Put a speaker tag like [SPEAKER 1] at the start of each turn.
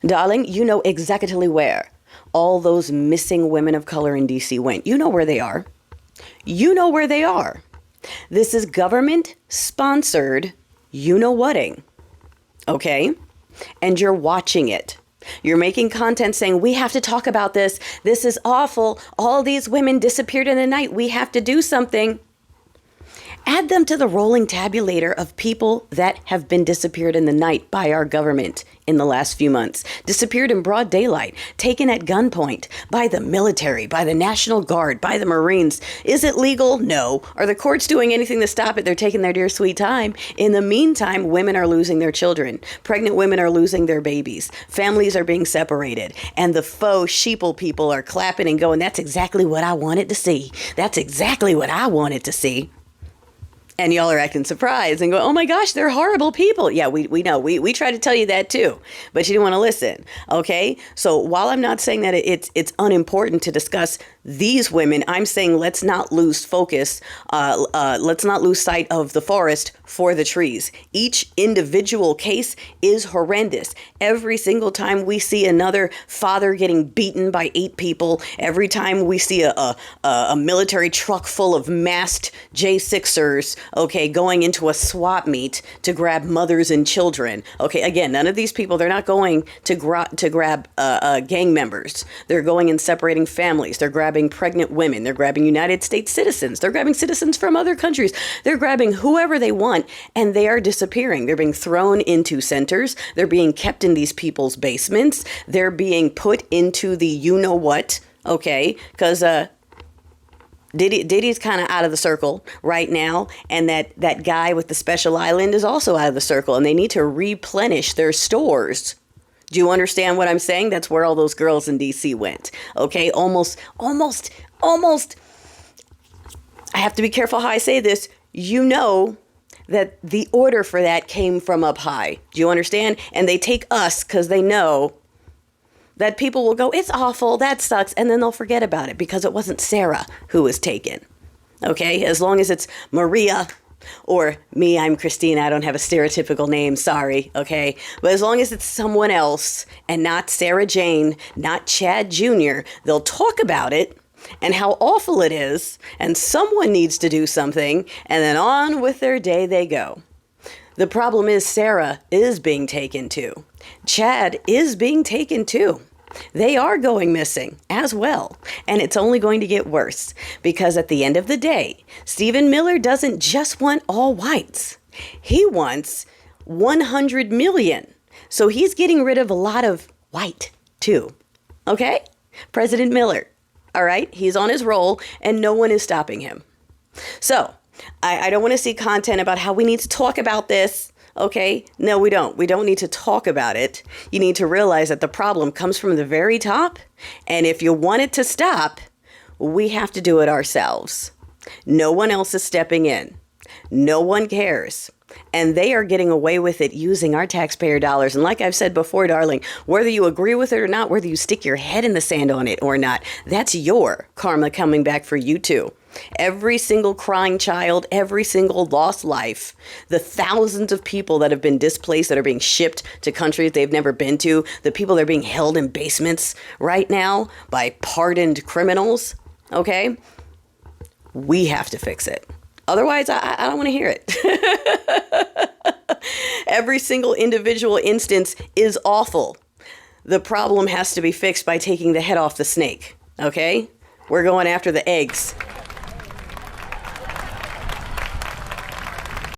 [SPEAKER 1] Darling, you know exactly where all those missing women of color in DC went. You know where they are. You know where they are. This is government sponsored, you know whating. Okay? And you're watching it. You're making content saying, we have to talk about this. This is awful. All these women disappeared in the night. We have to do something. Add them to the rolling tabulator of people that have been disappeared in the night by our government in the last few months. Disappeared in broad daylight, taken at gunpoint by the military, by the National Guard, by the Marines. Is it legal? No. Are the courts doing anything to stop it? They're taking their dear sweet time. In the meantime, women are losing their children. Pregnant women are losing their babies. Families are being separated. And the faux sheeple people are clapping and going, that's exactly what I wanted to see. That's exactly what I wanted to see. And y'all are acting surprised and go, oh my gosh, they're horrible people. Yeah, we know. We try to tell you that too, but you didn't want to listen. Okay. So while I'm not saying that it's unimportant to discuss these women, I'm saying let's not lose focus. Let's not lose sight of the forest for the trees. Each individual case is horrendous. Every single time we see another father getting beaten by 8 people, every time we see a military truck full of masked J6ers, okay, going into a swap meet to grab mothers and children. Okay, again, none of these people, they're not going to grab gang members. They're going and separating families. They're grabbing pregnant women. They're grabbing United States citizens. They're grabbing citizens from other countries. They're grabbing whoever they want, and they are disappearing. They're being thrown into centers. They're being kept in these people's basements. They're being put into the you-know-what, okay, because Diddy's kind of out of the circle right now, and that guy with the special island is also out of the circle, and they need to replenish their stores. Do you understand what I'm saying? That's where all those girls in DC went. Okay, almost. I have to be careful how I say this. You know that the order for that came from up high. Do you understand? And they take us because they know that people will go, it's awful, that sucks, and then they'll forget about it because it wasn't Sarah who was taken. Okay, as long as it's Maria or me, I'm Christina, I don't have a stereotypical name, sorry, okay? But as long as it's someone else and not Sarah Jane, not Chad Jr., they'll talk about it and how awful it is, and someone needs to do something, and then on with their day they go. The problem is Sarah is being taken too. Chad is being taken too. They are going missing as well. And it's only going to get worse because at the end of the day, Stephen Miller doesn't just want all whites. He wants 100 million. So he's getting rid of a lot of white too. Okay? President Miller. All right? He's on his roll and no one is stopping him. So I don't want to see content about how we need to talk about this. Okay? No, we don't. We don't need to talk about it. You need to realize that the problem comes from the very top. And if you want it to stop, we have to do it ourselves. No one else is stepping in. No one cares. And they are getting away with it using our taxpayer dollars. And like I've said before, darling, whether you agree with it or not, whether you stick your head in the sand on it or not, that's your karma coming back for you too. Every single crying child, every single lost life, the thousands of people that have been displaced, that are being shipped to countries they've never been to, the people that are being held in basements right now by pardoned criminals, okay? We have to fix it. Otherwise, I don't want to hear it. Every single individual instance is awful. The problem has to be fixed by taking the head off the snake, okay? We're going after the eggs.